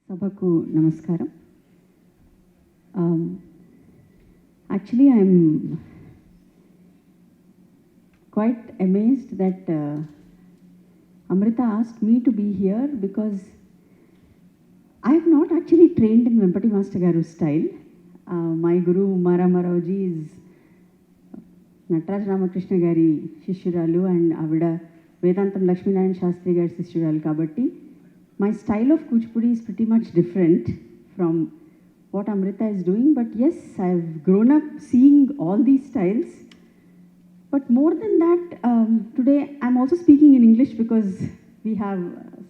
Sabhaku Namaskaram. Actually, I'm quite amazed that Amrita asked me to be here because I have not actually trained in Vempati Master Garu style. My guru Marama Rauji is Nataraj Ramakrishna Gari Shishuralu and Avida Vedantam Lakshminarayan Shastri Gari Shishuralu Kabatti. My style of kuchipudi is pretty much different from what Amrita is doing, but yes, I've grown up seeing all these styles. But more than that, today I'm also speaking in English because we have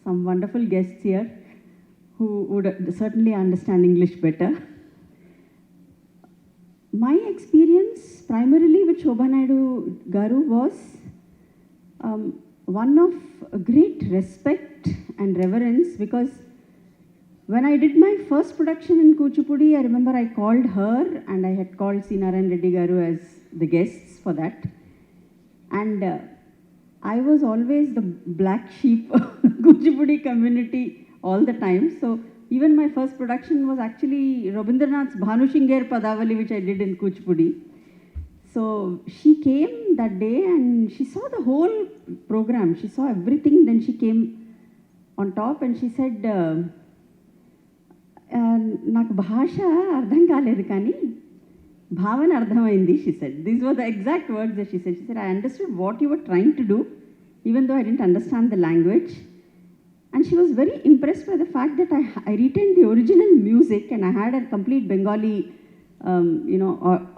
some wonderful guests here who would certainly understand English better. My experience primarily with Shobha Naidu Garu was one of great respect and reverence, because when I did my first production in Kuchipudi, I remember I called her and I had called C. Narayan Reddy Garu as the guests for that. And I was always the black sheep of the Kuchipudi community all the time. So even my first production was actually Rabindranath's Bhanushingar Padavali, which I did in Kuchipudi. So she came that day and she saw the whole program. She saw everything. Then she came on top and she said, నాకు భాష అర్థం కాలేదు కానీ భావన అర్థమైంది, she said. These were the exact words that she said. She said, I understood what you were trying to do, even though I didn't understand the language. And she was very impressed by the fact that I retained the original music and I had a complete Bengali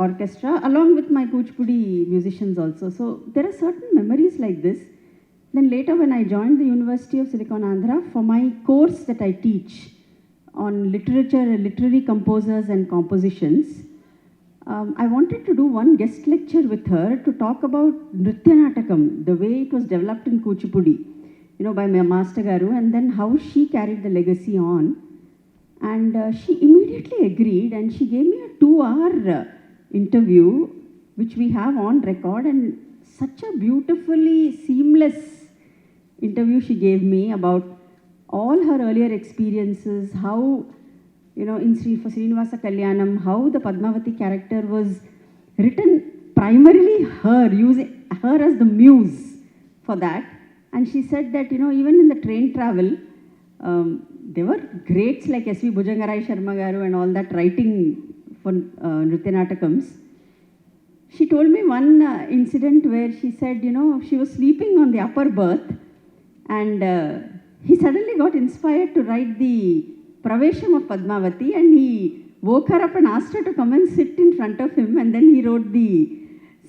orchestra along with my Kuchipudi musicians also. So there are certain memories like this. Then later when I joined the University of Silicon Andhra for my course that I teach on literature, literary composers and compositions, I wanted to do one guest lecture with her to talk about Nritya Natakam, the way it was developed in Kuchipudi, by my Master Garu, and then how she carried the legacy on. And she immediately agreed and she gave me a 2-hour interview, which we have on record, and such a beautifully seamless interview she gave me about all her earlier experiences, how, for Srinivasa Kalyanam, how the Padmavati character was written primarily her, using her as the muse for that. And she said that, even in the train travel, there were greats like S.V. Bhujangarai Sharma Garu and all that writing for Nritya Natakams. She told me one incident where she said, she was sleeping on the upper berth and he suddenly got inspired to write the Pravesham of Padmavati, and he woke her up and asked her to come and sit in front of him, and then he wrote the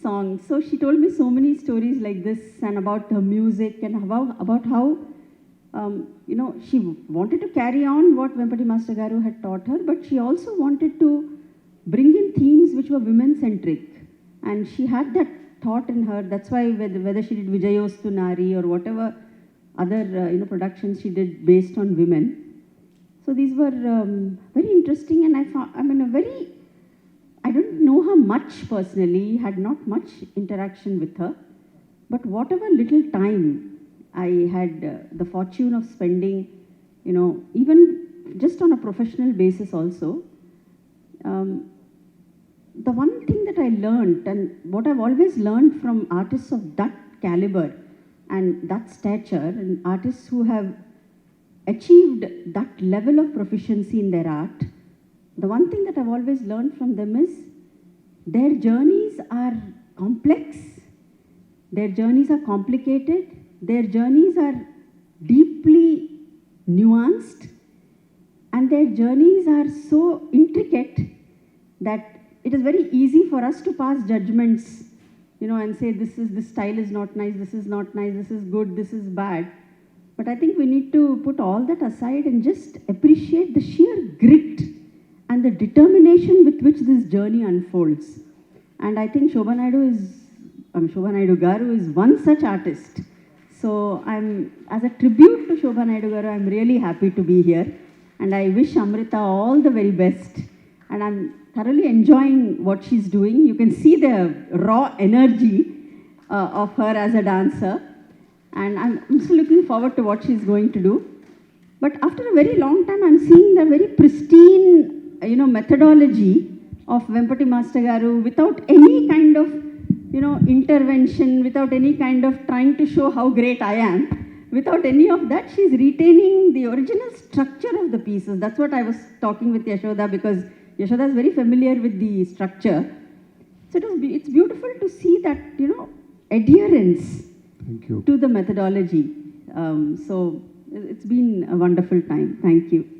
song. So she told me so many stories like this and about her music and about how she wanted to carry on what Vempati Master Garu had taught her, but she also wanted to bring in themes which were women-centric. And she had that thought in her. That's why whether she did Vijayostu Nari or whatever other productions she did based on women. So these were very interesting, and I don't know her much personally, had not much interaction with her, but whatever little time I had the fortune of spending, even just on a professional basis also, the one thing that I learned, and what I've always learned from artists of that caliber and that stature, and artists who have achieved that level of proficiency in their art, the one thing that I've always learned from them is their journeys are complex, their journeys are complicated, their journeys are deeply nuanced, and their journeys are so intricate that it is very easy for us to pass judgments, and say this style is not nice, this is not nice, this is good, this is bad. But I think we need to put all that aside and just appreciate the sheer grit and the determination with which this journey unfolds. And I think Shobha Naidu Garu is one such artist. So as a tribute to Shobha Naidu Garu, I'm really happy to be here. And I wish Amrita all the very best. And I'm thoroughly enjoying what she's doing. You can see the raw energy of her as a dancer. And I'm also looking forward to what she's going to do. But after a very long time, I'm seeing the very pristine, methodology of Vempati Master Garu without any kind of, intervention, without any kind of trying to show how great I am. Without any of that, she's retaining the original structure of the pieces. That's what I was talking with Yashoda, because Yashoda is very familiar with the structure. So it's beautiful to see that, adherence to the methodology. So it's been a wonderful time. Thank you.